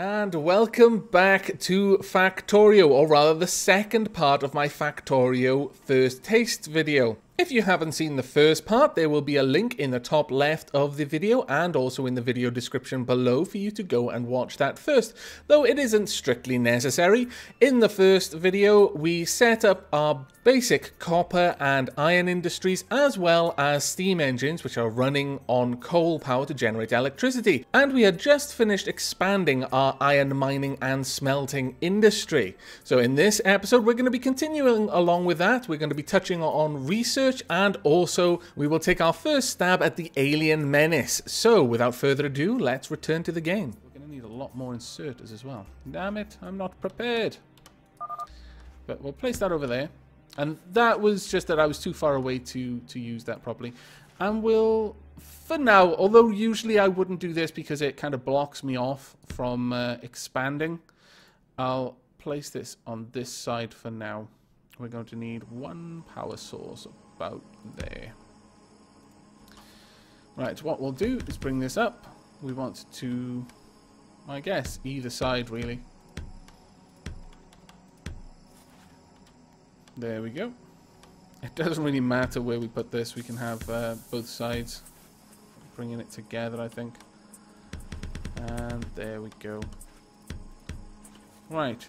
And welcome back to Factorio, or rather the second part of my Factorio first taste video. If you haven't seen the first part, there will be a link in the top left of the video and also in the video description below for you to go and watch that first, though it isn't strictly necessary. In the first video, we set up our basic copper and iron industries as well as steam engines which are running on coal power to generate electricity. And we had just finished expanding our iron mining and smelting industry. So in this episode, we're going to be continuing along with that. We're going to be touching on research, and also we will take our first stab at the alien menace. So without further ado, let's return to the game. We're going to need a lot more inserters as well. Damn it, I'm not prepared. But we'll place that over there. And that was just that I was too far away to use that properly. And we'll, for now, although usually I wouldn't do this because it kind of blocks me off from expanding, I'll place this on this side for now. We're going to need one power source about there. Right, what we'll do is bring this up. We want to, I guess, either side really. There we go. It doesn't really matter where we put this. We can have both sides. Bringing it together, I think. And there we go. Right.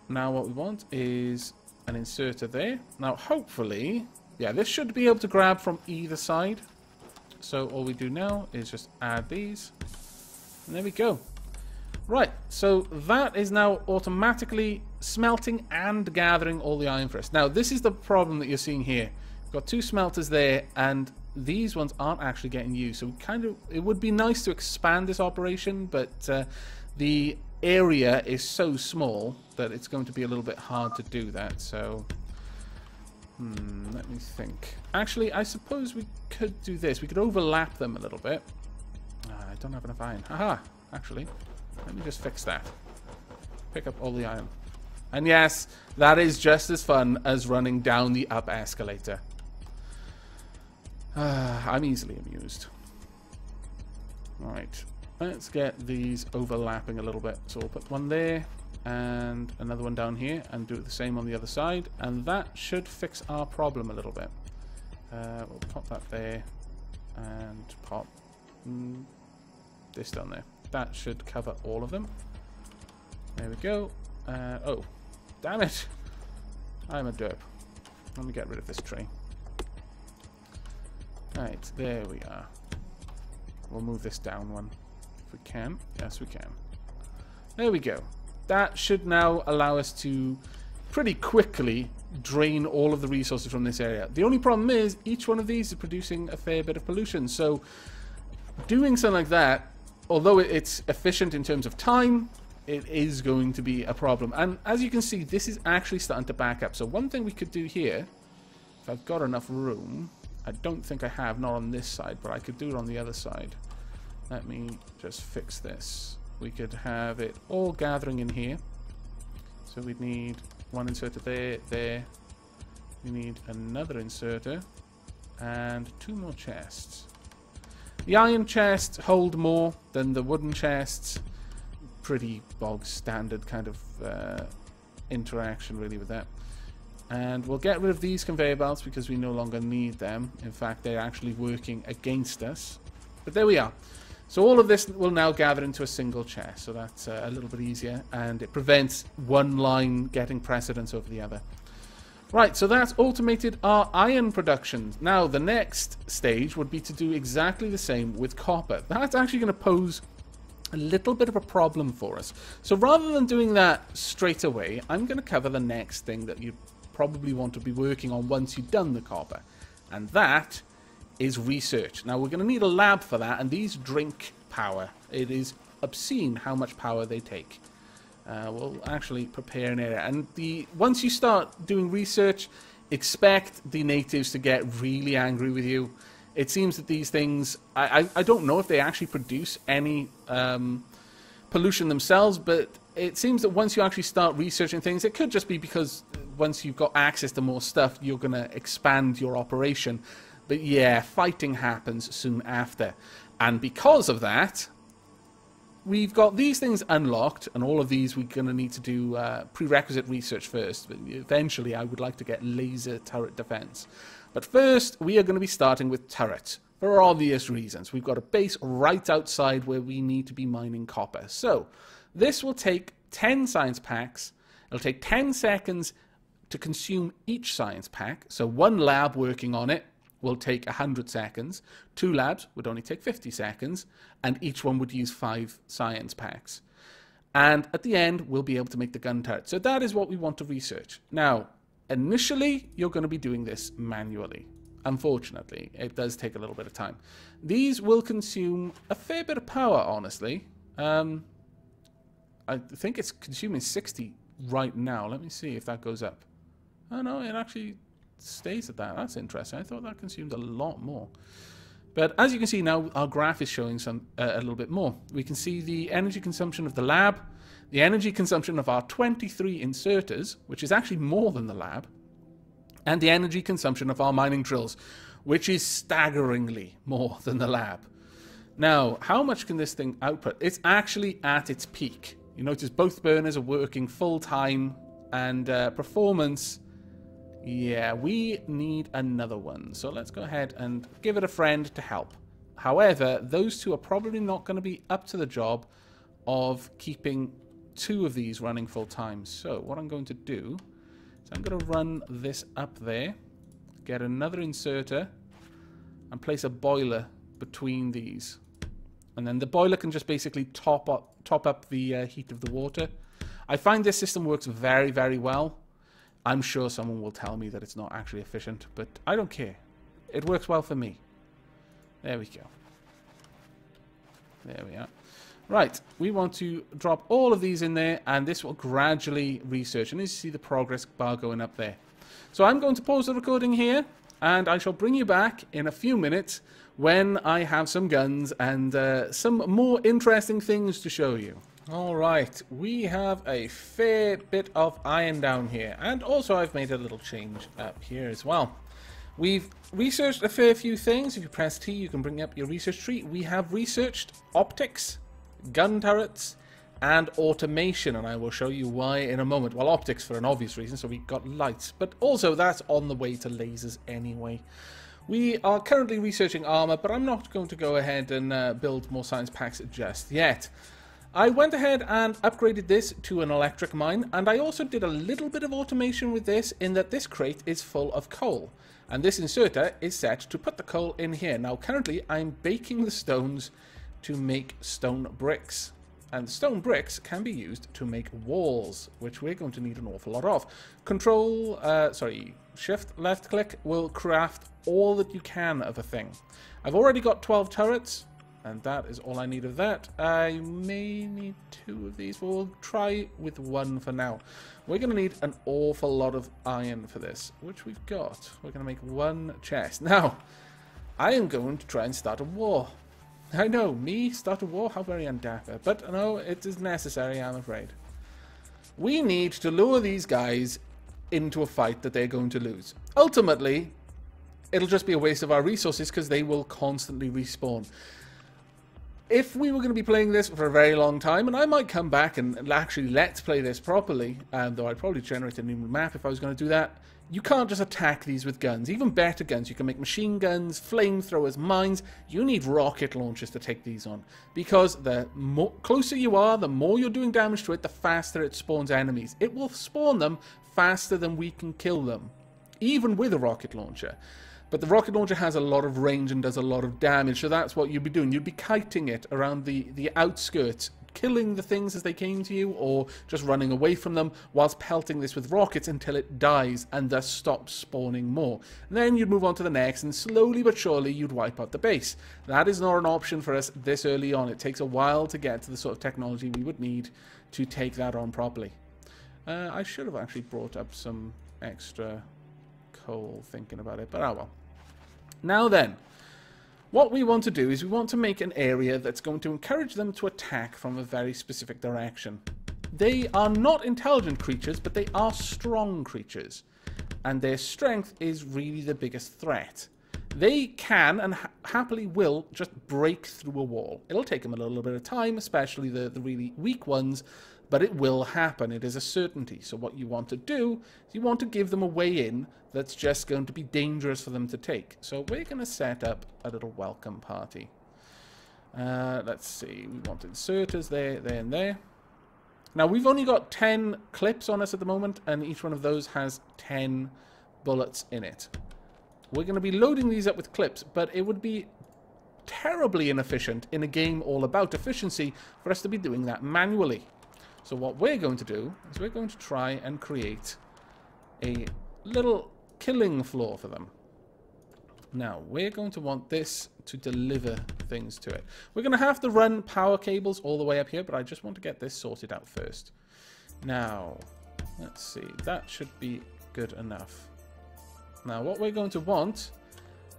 Now what we want is an inserter there. Now hopefully, yeah, this should be able to grab from either side. So all we do now is just add these. And there we go. Right, so that is now automatically smelting and gathering all the iron for us. Now, this is the problem that you're seeing here. We've got two smelters there, and these ones aren't actually getting used. So it would be nice to expand this operation, but the area is so small that it's going to be a little bit hard to do that. So, let me think. Actually, I suppose we could do this. We could overlap them a little bit. I don't have enough iron. Haha, actually. Let me just fix that. Pick up all the iron. And yes, that is just as fun as running down the up escalator. I'm easily amused. Alright, let's get these overlapping a little bit. So we'll put one there and another one down here and do it the same on the other side. And that should fix our problem a little bit. We'll pop that there and pop this down there. That should cover all of them. There we go. Oh, damn it. I'm a derp. Let me get rid of this tree. Right, there we are. We'll move this down one if we can. Yes, we can. There we go. That should now allow us to pretty quickly drain all of the resources from this area. The only problem is each one of these is producing a fair bit of pollution. So doing something like that, although it's efficient in terms of time, it is going to be a problem. And as you can see, this is actually starting to back up. So one thing we could do here, if I've got enough room, I don't think I have, not on this side, but I could do it on the other side. Let me just fix this. We could have it all gathering in here. So we'd need one inserter there, there. We need another inserter and two more chests. The iron chests hold more than the wooden chests. Pretty bog standard kind of interaction really with that. And we'll get rid of these conveyor belts because we no longer need them. In fact, they're actually working against us. But there we are. So all of this will now gather into a single chest. So that's a little bit easier. And it prevents one line getting precedence over the other. Right, so that's automated our iron production. Now, the next stage would be to do exactly the same with copper. That's actually going to pose a little bit of a problem for us. So rather than doing that straight away, I'm going to cover the next thing that you probably want to be working on once you've done the copper. And that is research. Now, we're going to need a lab for that, and these drink power. It is obscene how much power they take. We'll actually prepare an area. And once you start doing research, expect the natives to get really angry with you. It seems that these things, I don't know if they actually produce any pollution themselves, but it seems that once you actually start researching things, it could just be because once you've got access to more stuff, you're going to expand your operation. But yeah, fighting happens soon after. And because of that, we've got these things unlocked, and all of these we're going to need to do prerequisite research first. But eventually, I would like to get laser turret defense. But first, we are going to be starting with turrets, for obvious reasons. We've got a base right outside where we need to be mining copper. So, this will take 10 science packs. It'll take 10 seconds to consume each science pack. So, one lab working on it will take 100 seconds. 2 labs would only take 50 seconds, and each one would use 5 science packs. And at the end, we'll be able to make the gun turret. So that is what we want to research. Now, initially, you're going to be doing this manually. Unfortunately, it does take a little bit of time. These will consume a fair bit of power, honestly. I think it's consuming 60 right now. Let me see if that goes up. Oh no, it actually stays at that. That's interesting. I thought that consumed a lot more. But as you can see now, our graph is showing some a little bit more. We can see the energy consumption of the lab, the energy consumption of our 23 inserters, which is actually more than the lab, and the energy consumption of our mining drills, which is staggeringly more than the lab. Now, how much can this thing output? It's actually at its peak. You notice both burners are working full time, and performance... Yeah, we need another one. So let's go ahead and give it a friend to help. However, those two are probably not going to be up to the job of keeping 2 of these running full time. So what I'm going to do is I'm going to run this up there, get another inserter, and place a boiler between these. And then the boiler can just basically top up the heat of the water. I find this system works very, very well. I'm sure someone will tell me that it's not actually efficient, but I don't care. It works well for me. There we go. There we are. Right, we want to drop all of these in there, and this will gradually research. And as you see the progress bar going up there. So I'm going to pause the recording here, and I shall bring you back in a few minutes when I have some guns and some more interesting things to show you. Alright, we have a fair bit of iron down here, and also I've made a little change up here as well. We've researched a fair few things. If you press T, you can bring up your research tree. We have researched optics, gun turrets, and automation, and I will show you why in a moment. Well, optics for an obvious reason, so we've got lights, but also that's on the way to lasers anyway. We are currently researching armor, but I'm not going to go ahead and build more science packs just yet. I went ahead and upgraded this to an electric mine, and I also did a little bit of automation with this in that this crate is full of coal, and this inserter is set to put the coal in here. Now currently I'm baking the stones to make stone bricks, and stone bricks can be used to make walls, which we're going to need an awful lot of. Shift left click will craft all that you can of a thing. I've already got 12 turrets. And that is all I need of that. I may need 2 of these. We'll try with 1 for now. We're going to need an awful lot of iron for this, which we've got. We're going to make 1 chest. Now, I am going to try and start a war. I know, me start a war? How very undapper. But no, it is necessary, I'm afraid. We need to lure these guys into a fight that they're going to lose. Ultimately, it'll just be a waste of our resources because they will constantly respawn. If we were going to be playing this for a very long time, and I might come back and actually let's play this properly, though I'd probably generate a new map if I was going to do that, you can't just attack these with guns. Even better guns. You can make machine guns, flamethrowers, mines. You need rocket launchers to take these on. Because the closer you are, the more you're doing damage to it, the faster it spawns enemies. It will spawn them faster than we can kill them, even with a rocket launcher. But the rocket launcher has a lot of range and does a lot of damage, so that's what you'd be doing. You'd be kiting it around the outskirts, killing the things as they came to you, or just running away from them, whilst pelting this with rockets until it dies and thus stops spawning more. And then you'd move on to the next, and slowly but surely you'd wipe out the base. That is not an option for us this early on. It takes a while to get to the sort of technology we would need to take that on properly. I should have actually brought up some extra coal thinking about it, but oh well. Now then, what we want to do is we want to make an area that's going to encourage them to attack from a very specific direction. They are not intelligent creatures, but they are strong creatures. And their strength is really the biggest threat. they can and happily will just break through a wall. It'll take them a little bit of time, especially the really weak ones, but it will happen. It is a certainty. So what you want to do is you want to give them a way in that's just going to be dangerous for them to take. So we're going to set up a little welcome party. Let's see. We want inserters there, there, and there. Now, we've only got 10 clips on us at the moment, and each one of those has 10 bullets in it. We're going to be loading these up with clips, but it would be terribly inefficient in a game all about efficiency for us to be doing that manually. So what we're going to do is we're going to try and create a little killing floor for them. Now, we're going to want this to deliver things to it. We're going to have to run power cables all the way up here, but I just want to get this sorted out first. Now, let's see. That should be good enough. Now, what we're going to want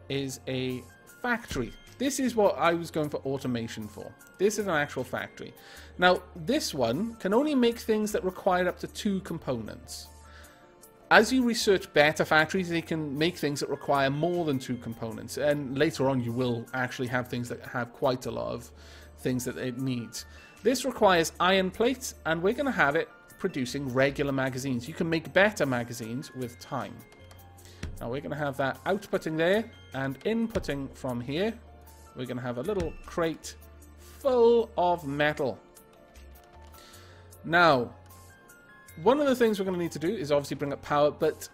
is a factory. This is what I was going for automation for. This is an actual factory. Now, this one can only make things that require up to 2 components. As you research better factories, they can make things that require more than 2 components. And later on, you will actually have things that have quite a lot of things that it needs. This requires iron plates, and we're going to have it producing regular magazines. You can make better magazines with time. Now, we're going to have that outputting there, and inputting from here. We're going to have a little crate full of metal. Now, one of the things we're going to need to do is obviously bring up power, but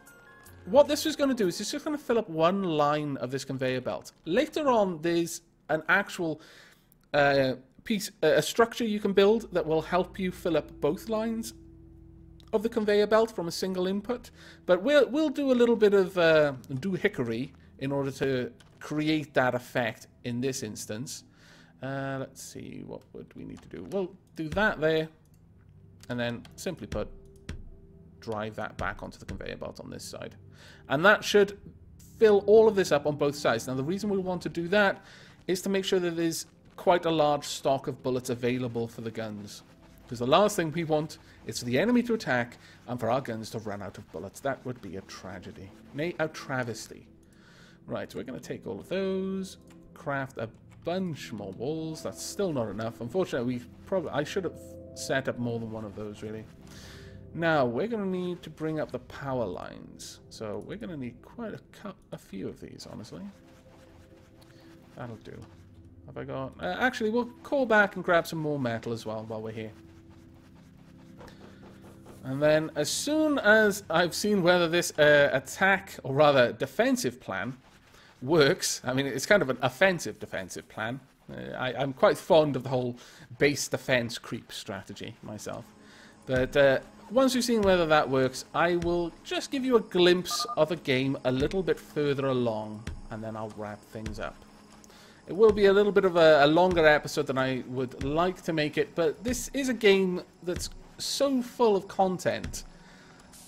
what this is going to do is it's just going to fill up one line of this conveyor belt. Later on, there's an actual a structure you can build that will help you fill up both lines of the conveyor belt from a single input. But we'll do a little bit of doohickery in order to create that effect in this instance. Let's see, what would we need to do? We'll do that there, and then simply put, drive that back onto the conveyor belt on this side. And that should fill all of this up on both sides. Now, the reason we want to do that is to make sure that there's quite a large stock of bullets available for the guns. Because the last thing we want is for the enemy to attack and for our guns to run out of bullets. That would be a tragedy. Nay, a travesty. Right, we're going to take all of those, craft a bunch more walls. That's still not enough. Unfortunately, I should have set up more than one of those, really. Now, we're going to need to bring up the power lines. So we're going to need quite a few of these, honestly. That'll do. Have I got... actually, we'll call back and grab some more metal as well while we're here. And then, as soon as I've seen whether this attack, or rather defensive plan, works... I mean, it's kind of an offensive defensive plan. I'm quite fond of the whole base defense creep strategy myself. But once you've seen whether that works, I will just give you a glimpse of a game a little bit further along, and then I'll wrap things up. It will be a little bit of a longer episode than I would like to make it, but this is a game that's so full of content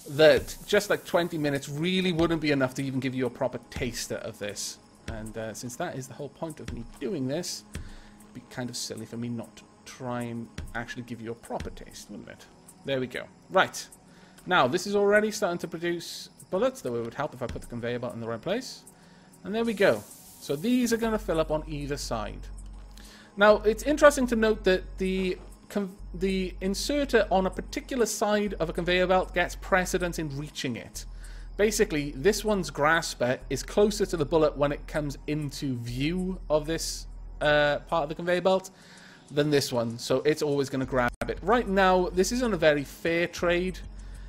that just like 20 minutes really wouldn't be enough to even give you a proper taster of this. And since that is the whole point of me doing this, it'd be kind of silly for me not to try and actually give you a proper taste, wouldn't it? There we go. Right. Now, this is already starting to produce bullets, though it would help if I put the conveyor belt in the right place. And there we go. So these are going to fill up on either side. Now, it's interesting to note that the inserter on a particular side of a conveyor belt gets precedence in reaching it. Basically, this one's grasper is closer to the bullet when it comes into view of this part of the conveyor belt than this one, so it's always going to grab it. Right now, this isn't a very fair trade.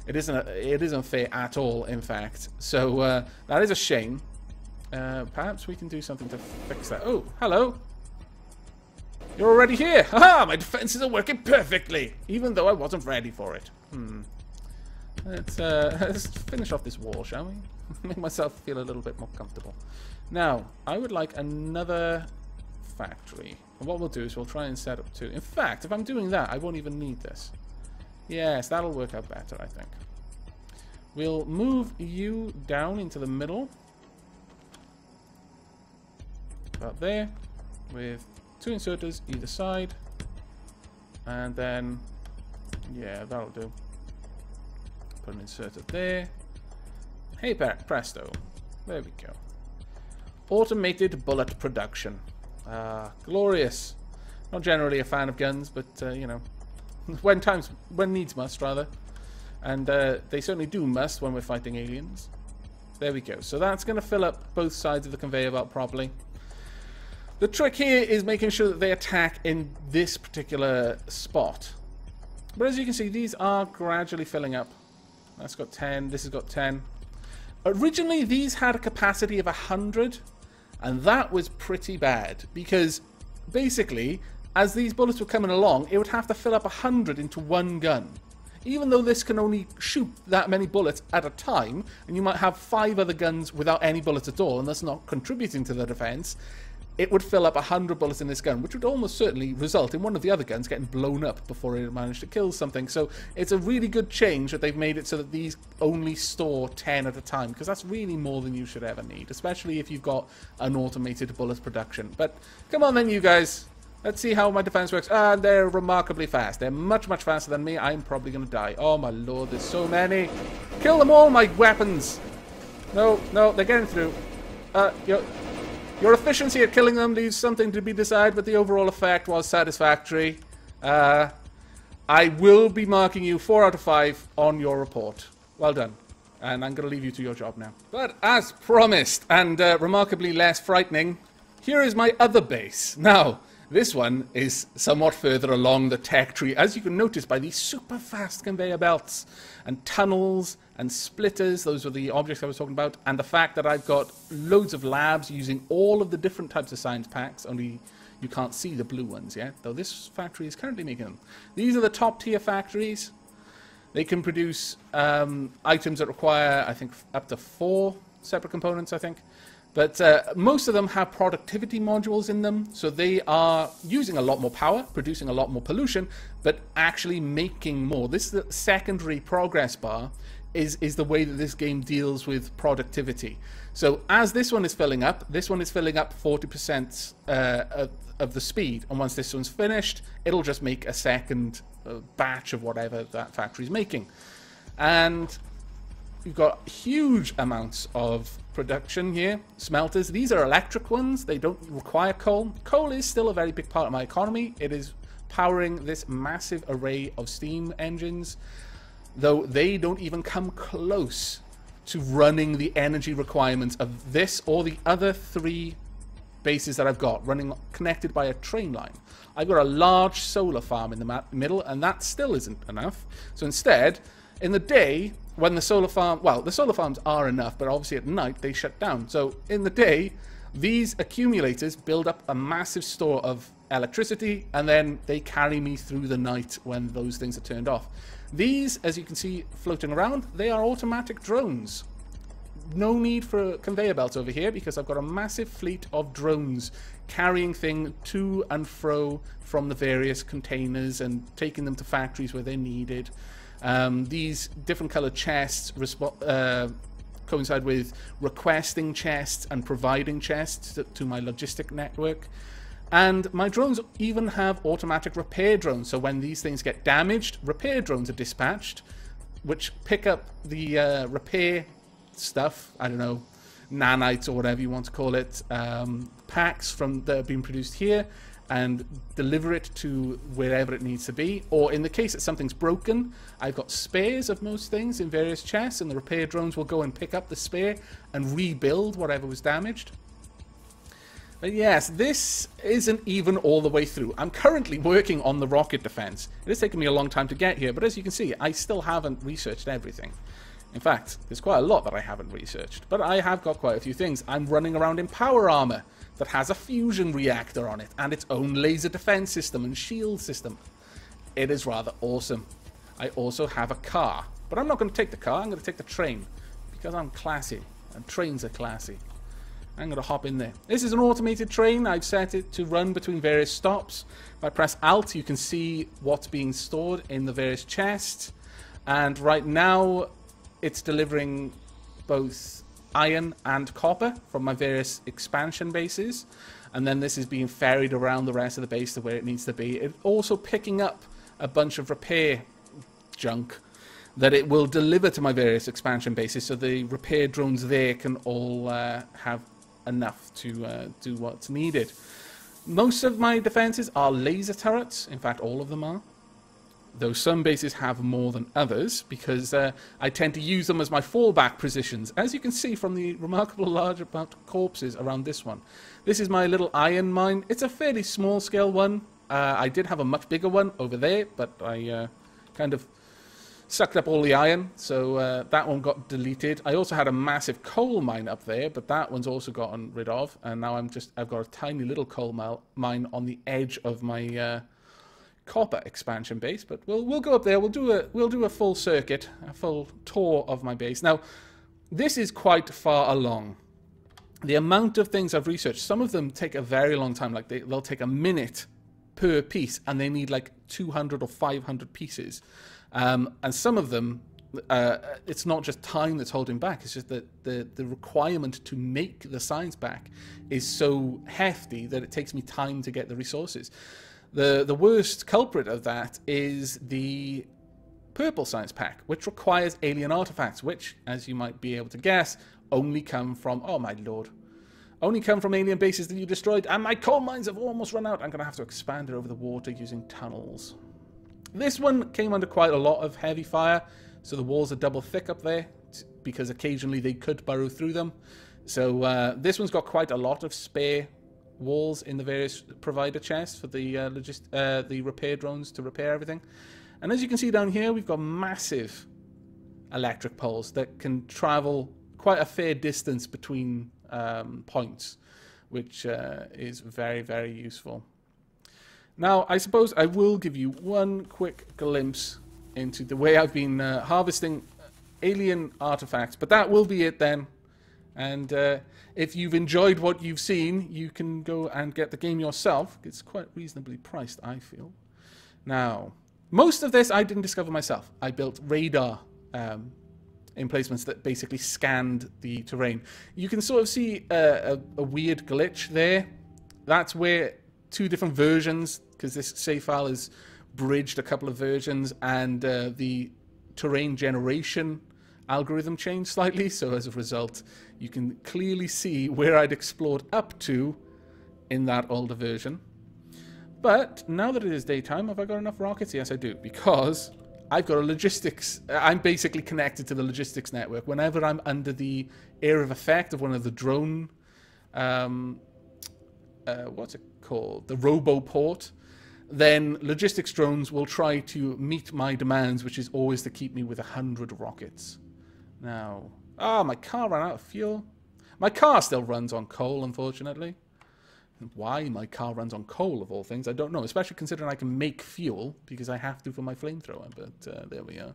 It isn't fair at all, in fact. So that is a shame. Perhaps we can do something to fix that. Oh, hello. You're already here. Haha, my defenses are working perfectly, even though I wasn't ready for it. Let's finish off this wall, shall we? Make myself feel a little bit more comfortable. Now, I would like another factory. And what we'll do is we'll try and set up 2. In fact, if I'm doing that, I won't even need this. Yes, that'll work out better, I think. We'll move you down into the middle. About there. With 2 inserters either side. And then, yeah, that'll do. Put an inserter there. Hey, presto. There we go. Automated bullet production. Glorious. Not generally a fan of guns, but, you know, when needs must, rather. And they certainly do must when we're fighting aliens. There we go. So that's going to fill up both sides of the conveyor belt properly. The trick here is making sure that they attack in this particular spot. But as you can see, these are gradually filling up. That's got 10. This has got 10. Originally, these had a capacity of 100. And that was pretty bad. Because, basically, as these bullets were coming along, it would have to fill up 100 into one gun. Even though this can only shoot that many bullets at a time, and you might have 5 other guns without any bullets at all, and that's not contributing to the defense, it would fill up 100 bullets in this gun, which would almost certainly result in one of the other guns getting blown up before it managed to kill something. So it's a really good change that they've made it so that these only store 10 at a time, because that's really more than you should ever need, especially if you've got an automated bullet production. But come on then, you guys. Let's see how my defense works. And they're remarkably fast. They're much, much faster than me. I'm probably going to die. Oh, my lord, there's so many. Kill them all, my weapons. No, no, they're getting through. Your efficiency at killing them leaves something to be desired, but the overall effect was satisfactory. I will be marking you 4 out of 5 on your report. Well done. And I'm going to leave you to your job now. But as promised, and remarkably less frightening, here is my other base. Now, this one is somewhat further along the tech tree, as you can notice by these super fast conveyor belts and tunnels and splitters. Those are the objects I was talking about, and the fact that I've got loads of labs using all of the different types of science packs, only you can't see the blue ones yet, though this factory is currently making them. These are the top tier factories. They can produce items that require, I think, up to 4 separate components, I think. But most of them have productivity modules in them, so they are using a lot more power, producing a lot more pollution, but actually making more. This is the secondary progress bar, is the way that this game deals with productivity. So as this one is filling up, this one is filling up 40% of the speed, and once this one's finished, it'll just make a second batch of whatever that factory's making. And you've got huge amounts of production here. Smelters. These are electric ones. They don't require coal. Coal is still a very big part of my economy. It is powering this massive array of steam engines, though they don't even come close to running the energy requirements of this or the other 3 bases that I've got running connected by a train line. I've got a large solar farm in the middle, and that still isn't enough. So instead, in the day, when the solar farm, well, the solar farms are enough, but obviously at night they shut down. So in the day, these accumulators build up a massive store of electricity, and then they carry me through the night when those things are turned off. These, as you can see floating around, they are automatic drones. No need for conveyor belts over here because I've got a massive fleet of drones carrying things to and fro from the various containers and taking them to factories where they're needed. These different colored chests coincide with requesting chests and providing chests to my logistic network. And my drones even have automatic repair drones. So when these things get damaged, repair drones are dispatched, which pick up the repair stuff, I don't know, nanites or whatever you want to call it, packs that are being produced here, and deliver it to wherever it needs to be. Or in the case that something's broken, I've got spares of most things in various chests, and the repair drones will go and pick up the spare and rebuild whatever was damaged. But yes, this isn't even all the way through. I'm currently working on the rocket defense. It has taken me a long time to get here, but as you can see, I still haven't researched everything. In fact, there's quite a lot that I haven't researched, but I have got quite a few things. I'm running around in power armor that has a fusion reactor on it and its own laser defense system and shield system. It is rather awesome. I also have a car, but I'm not going to take the car. I'm going to take the train because I'm classy, and trains are classy. I'm going to hop in there. This is an automated train. I've set it to run between various stops. If I press Alt, you can see what's being stored in the various chests. And right now, it's delivering both iron and copper from my various expansion bases. And then this is being ferried around the rest of the base to where it needs to be. It's also picking up a bunch of repair junk that it will deliver to my various expansion bases, so the repair drones there can all have enough to do what's needed. Most of my defenses are laser turrets. In fact, all of them are. Though some bases have more than others, because I tend to use them as my fallback positions, as you can see from the remarkable large amount of corpses around this one. This is my little iron mine. It's a fairly small scale one. I did have a much bigger one over there, but I kind of sucked up all the iron, so that one got deleted. I also had a massive coal mine up there, but that one's also gotten rid of, and now I've got a tiny little coal mine on the edge of my copper expansion base. But we'll go up there. We'll do a full circuit, a full tour of my base. Now, this is quite far along. The amount of things I've researched, some of them take a very long time. Like they'll take a minute per piece, and they need like 200 or 500 pieces. And some of them, it's not just time that's holding back. It's just that the requirement to make the science pack is so hefty that it takes me time to get the resources. The worst culprit of that is the purple science pack, which requires alien artifacts, which, as you might be able to guess, only come from, oh my lord, only come from alien bases that you destroyed. And my coal mines have almost run out. I'm going to have to expand it over the water using tunnels. This one came under quite a lot of heavy fire, so the walls are double thick up there, because occasionally they could burrow through them. So this one's got quite a lot of spare walls in the various provider chests for the repair drones to repair everything. And as you can see down here, we've got massive electric poles that can travel quite a fair distance between points, which is very, very useful. Now, I suppose I will give you one quick glimpse into the way I've been harvesting alien artifacts, but that will be it then. And if you've enjoyed what you've seen, you can go and get the game yourself. It's quite reasonably priced, I feel. Now, most of this I didn't discover myself. I built radar emplacements that basically scanned the terrain. You can sort of see a weird glitch there. That's where two different versions, because this save file is bridged a couple of versions, and the terrain generation algorithm changed slightly, so as a result you can clearly see where I'd explored up to in that older version. But now that it is daytime, have I got enough rockets? Yes, I do, because I've got a logistics, I'm basically connected to the logistics network. Whenever I'm under the area of effect of one of the drone, what's it called? The RoboPort, then logistics drones will try to meet my demands, which is always to keep me with 100 rockets. Now, my car ran out of fuel. My car still runs on coal, unfortunately. And why my car runs on coal, of all things, I don't know, especially considering I can make fuel, because I have to for my flamethrower, but there we are.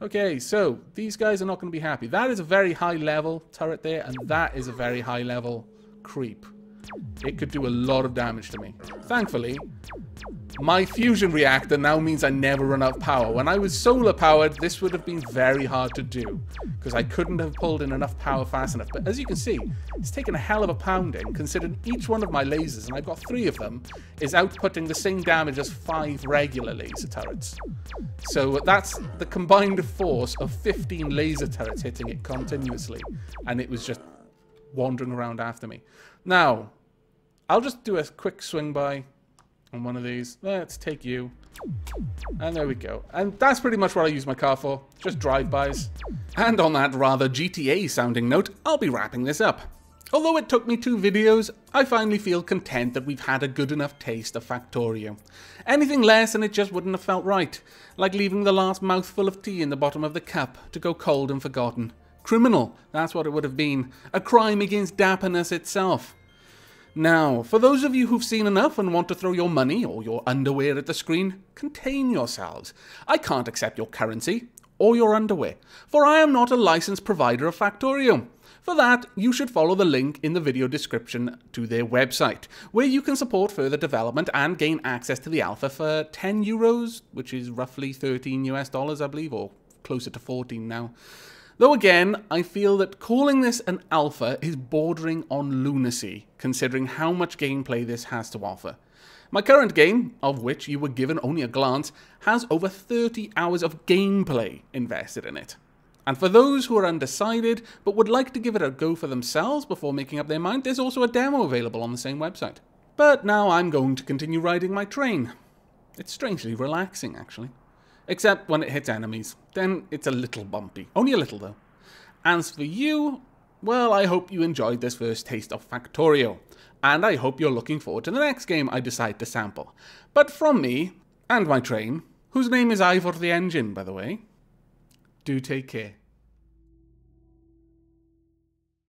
Okay, so these guys are not going to be happy. That is a very high level turret there, and that is a very high level creep. It could do a lot of damage to me. Thankfully, my fusion reactor now means I never run out of power. When I was solar powered, this would have been very hard to do, because I couldn't have pulled in enough power fast enough. But as you can see, it's taken a hell of a pounding, considering each one of my lasers, and I've got 3 of them, is outputting the same damage as 5 regular laser turrets. So that's the combined force of 15 laser turrets hitting it continuously, and it was just wandering around after me. Now, I'll just do a quick swing by on one of these. Let's take you. And there we go. And that's pretty much what I use my car for. Just drive-bys. And on that rather GTA-sounding note, I'll be wrapping this up. Although it took me 2 videos, I finally feel content that we've had a good enough taste of Factorio. Anything less and it just wouldn't have felt right. Like leaving the last mouthful of tea in the bottom of the cup to go cold and forgotten. Criminal, that's what it would have been. A crime against dapperness itself. Now, for those of you who've seen enough and want to throw your money or your underwear at the screen, contain yourselves. I can't accept your currency or your underwear, for I am not a licensed provider of Factorio. For that, you should follow the link in the video description to their website, where you can support further development and gain access to the alpha for 10 euros, which is roughly $13 US, I believe, or closer to 14 now. Though again, I feel that calling this an alpha is bordering on lunacy, considering how much gameplay this has to offer. My current game, of which you were given only a glance, has over 30 hours of gameplay invested in it. And for those who are undecided, but would like to give it a go for themselves before making up their mind, there's also a demo available on the same website. But now I'm going to continue riding my train. It's strangely relaxing, actually. Except when it hits enemies. Then it's a little bumpy. Only a little, though. As for you, well, I hope you enjoyed this first taste of Factorio. And I hope you're looking forward to the next game I decide to sample. But from me, and my train, whose name is Ivor the Engine, by the way, do take care.